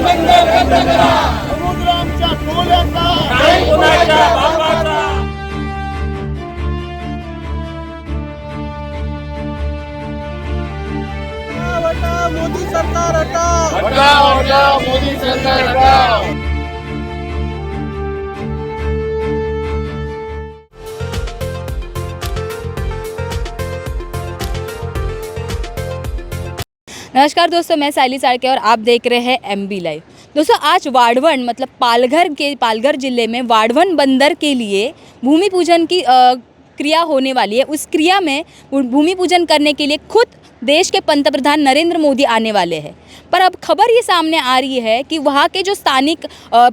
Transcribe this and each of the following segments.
बंदर रद्द करा. समुद्र आमच्या डोळ्याचा नाही कुणाच्या बापाचा. हटाओ मोदी सरकार हटाओ. हटाओ हटाओ मोदी सरकार हटाओ. नमस्कार दोस्तों, मैं साइली साड़के और आप देख रहे हैं MB लाइव। दोस्तों, आज वाड़वन मतलब पालघर ज़िले में वाड़वन बंदर के लिए भूमि पूजन की क्रिया होने वाली है। उस क्रिया में भूमि पूजन करने के लिए खुद देश के पंतप्रधान नरेंद्र मोदी आने वाले हैं। पर अब खबर ये सामने आ रही है कि वहाँ के जो स्थानिक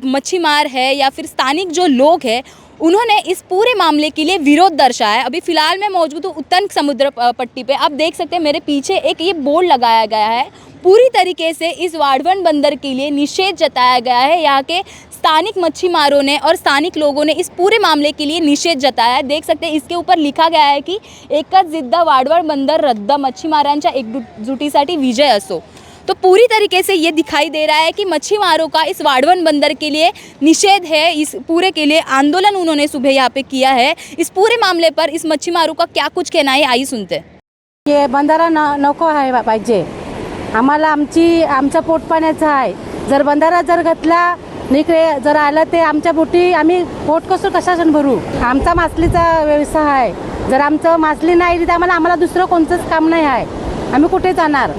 मच्छीमार है या फिर स्थानिक जो लोग हैं, उन्होंने इस पूरे मामले के लिए विरोध दर्शाया है। अभी फ़िलहाल मैं मौजूद हूँ उत्तन समुद्र पट्टी पे। आप देख सकते हैं मेरे पीछे एक ये बोर्ड लगाया गया है। पूरी तरीके से इस वाड़वन बंदर के लिए निषेध जताया गया है। यहाँ के स्थानिक मच्छीमारों ने और स्थानिक लोगों ने इस पूरे मामले के लिए निषेध जताया है। देख सकते हैं इसके ऊपर लिखा गया है कि एकच जिद्दा वाड़वन बंदर रद्द, मच्छीमारांच्या एकजुटीसाठी विजय असो। तो पूरी तरीके से ये दिखाई दे रहा है कि मच्छीमारों का इस वाड़वन बंदर के लिए निषेध है। इस पूरे के लिए आंदोलन उन्होंने सुबह यहाँ पे किया है। इस पूरे मामले पर इस मच्छीमारों का क्या कुछ कहना है, आई सुनते हैं। ये बंधारा नको आहे पाहिजे आम्हाला. आमचा पोटपाण्याचा आहे. जर बंधारा जर घातला इकडे जर आलं ते आमच्या पोटी आम्ही पोट कशानं भरू. आमचा मासलीचा व्यवसाय आहे. जर आमचं मासली नाही दिली तर आम्हाला दुसरं कोणतंच काम नाही आहे. आम्ही कुठे जाणार.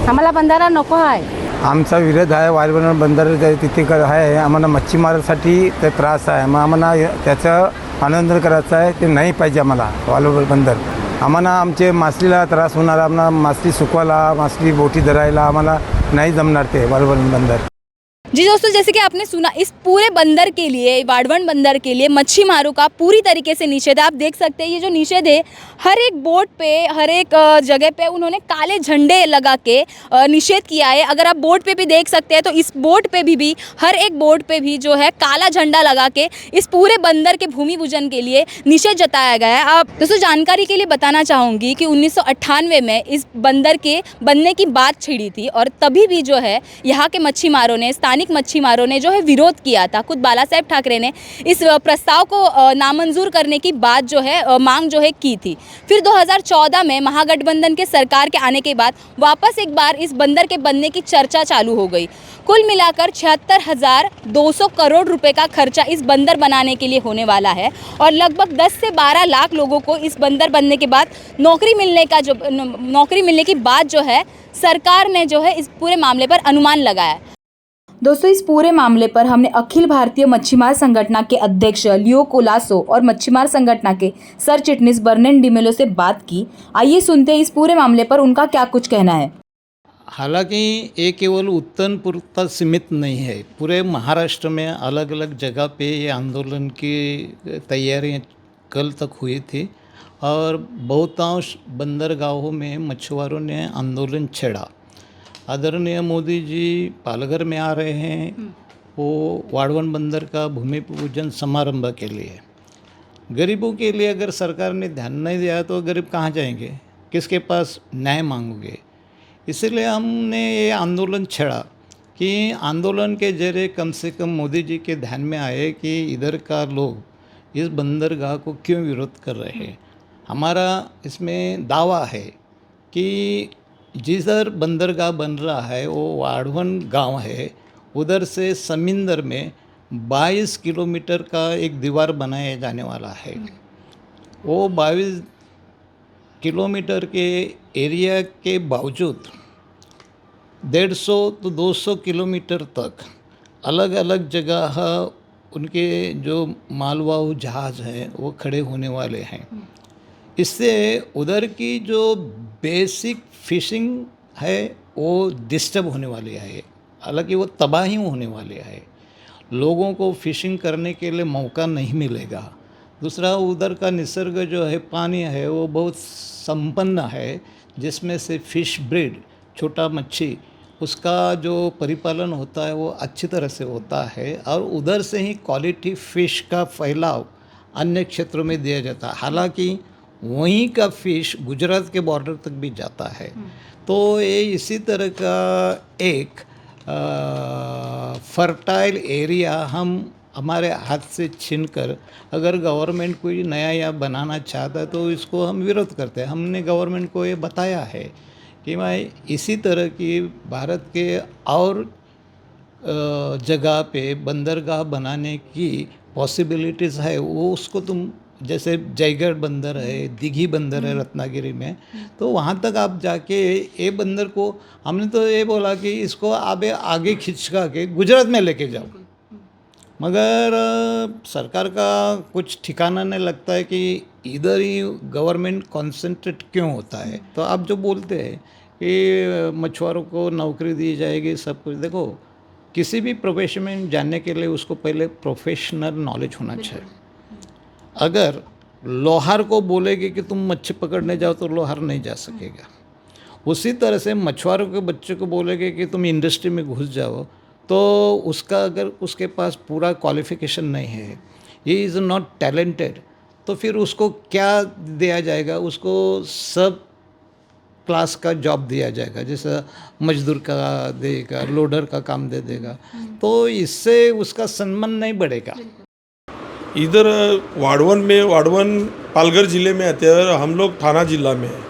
आम्हाला बंधारा नको आहे. आमचा विरोध आहे. वाळवण बंदर तिथे आहे. आम्हाला मच्छीमारासाठी ते त्रास आहे. मग आम्हाला त्याचा आनंद करायचा आहे. ते नाही पाहिजे आम्हाला वाळवण बंदर. आम्हाला आमचे मासलीला त्रास होणार. आम्हाला मासली सुकवायला, मासली बोटी धरायला आम्हाला नाही जमणार ते वाळवण बंदर. जी दोस्तों, जैसे कि आपने सुना, इस पूरे बंदर के लिए, वाड़वन बंदर के लिए मच्छीमारों का पूरी तरीके से निषेध है। आप देख सकते हैं ये जो निषेध है, हर एक बोट पे, हर एक जगह पे उन्होंने काले झंडे लगा के निषेध किया है। अगर आप बोट पे भी देख सकते हैं तो इस बोट पे भी हर एक बोट पे भी जो है काला झंडा लगा के इस पूरे बंदर के भूमि पूजन के लिए निषेध जताया गया है। आप दोस्तों जानकारी के लिए बताना चाहूँगी कि 1998 में इस बंदर के बनने की बात छिड़ी थी और तभी भी जो है यहाँ के मच्छीमारों ने, स्थानिक मच्छीमारों ने जो है विरोध किया था। खुद बाला साहेब ठाकरे ने इस प्रस्ताव को नामंजूर करने की बात जो है मांग जो है की थी। फिर 2014 में महागठबंधन के सरकार के आने के बाद वापस एक बार इस बंदर के बनने की चर्चा चालू हो गई। कुल मिलाकर 76,200 करोड़ रुपए का खर्चा इस बंदर बनाने के लिए होने वाला है और लगभग 10 से 12 लाख लोगों को इस बंदर बनने के बाद नौकरी मिलने की बात जो है सरकार ने जो है इस पूरे मामले पर अनुमान लगाया। दोस्तों, इस पूरे मामले पर हमने अखिल भारतीय मच्छीमार संगठन के अध्यक्ष लियो कोलासो और मच्छीमार संगठन के सर चिटनीस बर्नेन डिमेलो से बात की। आइए सुनते हैं इस पूरे मामले पर उनका क्या कुछ कहना है। हालांकि ये केवल उत्तनपुर तक सीमित नहीं है, पूरे महाराष्ट्र में अलग अलग जगह पे ये आंदोलन की तैयारियां कल तक हुई थी और बहुतांश बंदरगाहों में मछुआरों ने आंदोलन छेड़ा। आदरणीय मोदी जी पालघर में आ रहे हैं, वो वाड़वन बंदर का भूमि पूजन समारंभ के लिए। गरीबों के लिए अगर सरकार ने ध्यान नहीं दिया तो गरीब कहाँ जाएंगे, किसके पास न्याय मांगोगे। इसीलिए हमने ये आंदोलन छेड़ा कि आंदोलन के जरिए कम से कम मोदी जी के ध्यान में आए कि इधर का लोग इस बंदरगाह को क्यों विरोध कर रहे हैं। हमारा इसमें दावा है कि जिधर बंदरगाह बन रहा है वो वाड़वन गांव है, उधर से समुंदर में 22 किलोमीटर का एक दीवार बनाया जाने वाला है। वो 22 किलोमीटर के एरिया के बावजूद 150 तो 200 किलोमीटर तक अलग अलग जगह उनके जो मालवाहू जहाज़ हैं वो खड़े होने वाले हैं। इससे उधर की जो बेसिक फिशिंग है वो डिस्टर्ब होने वाली है, हालांकि वो तबाही होने वाले है। लोगों को फिशिंग करने के लिए मौका नहीं मिलेगा। दूसरा, उधर का निसर्ग जो है, पानी है, वो बहुत संपन्न है, जिसमें से फ़िश ब्रीड, छोटा मच्छी, उसका जो परिपालन होता है वो अच्छी तरह से होता है और उधर से ही क्वालिटी फ़िश का फैलाव अन्य क्षेत्रों में दिया जाता है। हालांकि वहीं का फ़िश गुजरात के बॉर्डर तक भी जाता है। तो ये इसी तरह का एक फर्टाइल एरिया हम हमारे हाथ से छीनकर अगर गवर्नमेंट कोई नया या बनाना चाहता है तो इसको हम विरोध करते हैं। हमने गवर्नमेंट को ये बताया है कि मैं इसी तरह की भारत के और जगह पे बंदरगाह बनाने की पॉसिबिलिटीज़ है, वो उसको तुम जैसे जयगढ़ बंदर है, दिघी बंदर है रत्नागिरी में, तो वहाँ तक आप जाके ये बंदर को हमने तो ये बोला कि इसको आप आगे खिंचका के गुजरात में लेके जाओ, मगर सरकार का कुछ ठिकाना नहीं लगता है कि इधर ही गवर्नमेंट कॉन्सेंट्रेट क्यों होता है। तो आप जो बोलते हैं कि मछुआरों को नौकरी दी जाएगी सब कुछ, देखो किसी भी प्रोफेशन में जाने के लिए उसको पहले प्रोफेशनल नॉलेज होना चाहिए। अगर लोहार को बोलेगी कि तुम मच्छी पकड़ने जाओ तो लोहार नहीं जा सकेगा। उसी तरह से मछुआरों के बच्चे को बोलेगे कि तुम इंडस्ट्री में घुस जाओ तो उसका अगर उसके पास पूरा क्वालिफिकेशन नहीं है, ये इज़ नॉट टैलेंटेड, तो फिर उसको क्या दिया जाएगा, उसको सब क्लास का जॉब दिया जाएगा, जैसे मजदूर का देगा, लोडर का काम दे देगा, तो इससे उसका सम्मान नहीं बढ़ेगा। इधर वाड़वन पालघर ज़िले में आते हैं और हम लोग थाना जिला में है।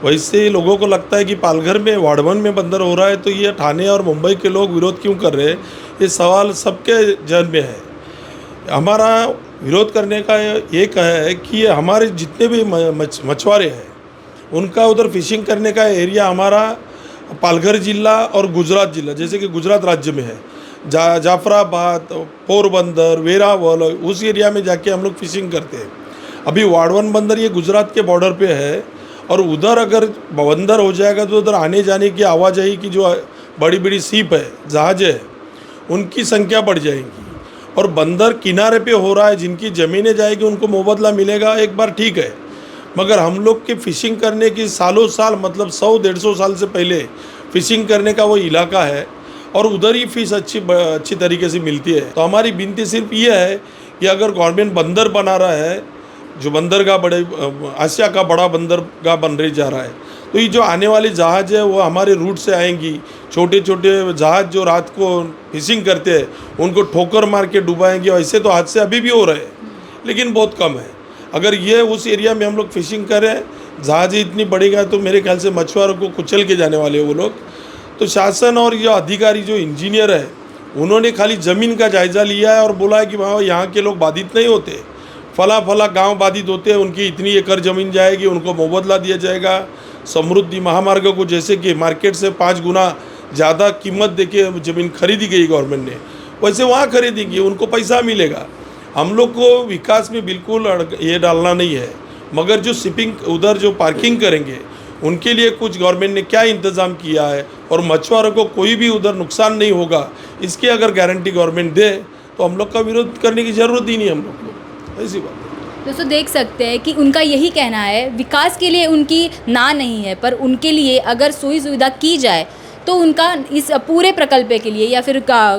वैसे लोगों को लगता है कि पालघर में वाड़वन में बंदर हो रहा है तो ये ठाणे और मुंबई के लोग विरोध क्यों कर रहे हैं, ये सवाल सबके जन में है। हमारा विरोध करने का एक है कि हमारे जितने भी मछुआरे हैं उनका उधर फिशिंग करने का एरिया हमारा पालघर जिला और गुजरात जिला, जैसे कि गुजरात राज्य में है, जाफराबाद, पोरबंदर, वेरावल, उस एरिया में जाके हम लोग फिशिंग करते हैं। अभी वाड़वन बंदर ये गुजरात के बॉर्डर पे है और उधर अगर बंदर हो जाएगा तो उधर आने जाने की आवाजाही की जो बड़ी बड़ी सीप है, जहाज है, उनकी संख्या बढ़ जाएगी। और बंदर किनारे पे हो रहा है, जिनकी ज़मीनें जाएगी उनको मुआवजा मिलेगा, एक बार ठीक है, मगर हम लोग के फिशिंग करने की सालों साल मतलब 100-150 साल से पहले फिशिंग करने का वो इलाका है और उधर ही फिश अच्छी तरीके से मिलती है। तो हमारी विनती सिर्फ ये है कि अगर गवर्नमेंट बंदर बना रहा है, जो बंदरगाह बड़े आसिया का बड़ा बंदरगाह बन रही जा रहा है, तो ये जो आने वाली जहाज़ है वो हमारे रूट से आएंगी। छोटे छोटे जहाज़ जो रात को फिशिंग करते हैं उनको ठोकर मार के डुबाएंगे। ऐसे तो हादसे अभी भी हो रहे हैं लेकिन बहुत कम है। अगर ये उस एरिया में हम लोग फिशिंग करें, जहाज़ें इतनी बढ़ेगा तो मेरे ख्याल से मछुआरों को कुचल के जाने वाले हैं वो लोग। तो शासन और ये अधिकारी जो इंजीनियर है उन्होंने खाली ज़मीन का जायज़ा लिया है और बोला है कि वहाँ यहाँ के लोग बाधित नहीं होते, फला गांव बाधित होते हैं, उनकी इतनी एकड़ ज़मीन जाएगी, उनको मुआवजा दिया जाएगा। समृद्धि महामार्ग को जैसे कि मार्केट से 5 गुना ज़्यादा कीमत देके ज़मीन खरीदी गई गवर्नमेंट ने, वैसे वहाँ खरीदेंगे, उनको पैसा मिलेगा। हम लोग को विकास में बिल्कुल ये डालना नहीं है, मगर जो शिपिंग उधर जो पार्किंग करेंगे उनके लिए कुछ गवर्नमेंट ने क्या इंतज़ाम किया है और मछुआरों को कोई भी उधर नुकसान नहीं होगा, इसकी अगर गारंटी गवर्नमेंट दे तो हम लोग का विरोध करने की ज़रूरत ही नहीं हम लोग को। ऐसी बात है। दोस्तों देख सकते हैं कि उनका यही कहना है, विकास के लिए उनकी ना नहीं है, पर उनके लिए अगर सोई सुविधा की जाए तो उनका इस पूरे प्रकल्प के लिए या फिर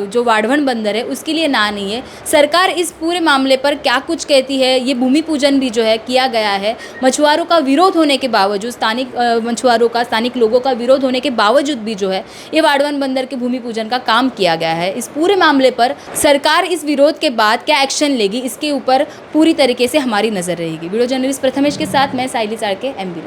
जो वाड़वन बंदर है उसके लिए ना नहीं है। सरकार इस पूरे मामले पर क्या कुछ कहती है, ये भूमि पूजन भी जो है किया गया है, मछुआरों का विरोध होने के बावजूद, स्थानिक मछुआरों का, स्थानिक लोगों का विरोध होने के बावजूद भी जो है ये वाड़वन बंदर के भूमि पूजन का काम किया गया है। इस पूरे मामले पर सरकार इस विरोध के बाद क्या एक्शन लेगी, इसके ऊपर पूरी तरीके से हमारी नज़र रहेगी। वीडियो जर्नलिस्ट प्रथमेश के साथ मैं साइली साड़के, MB।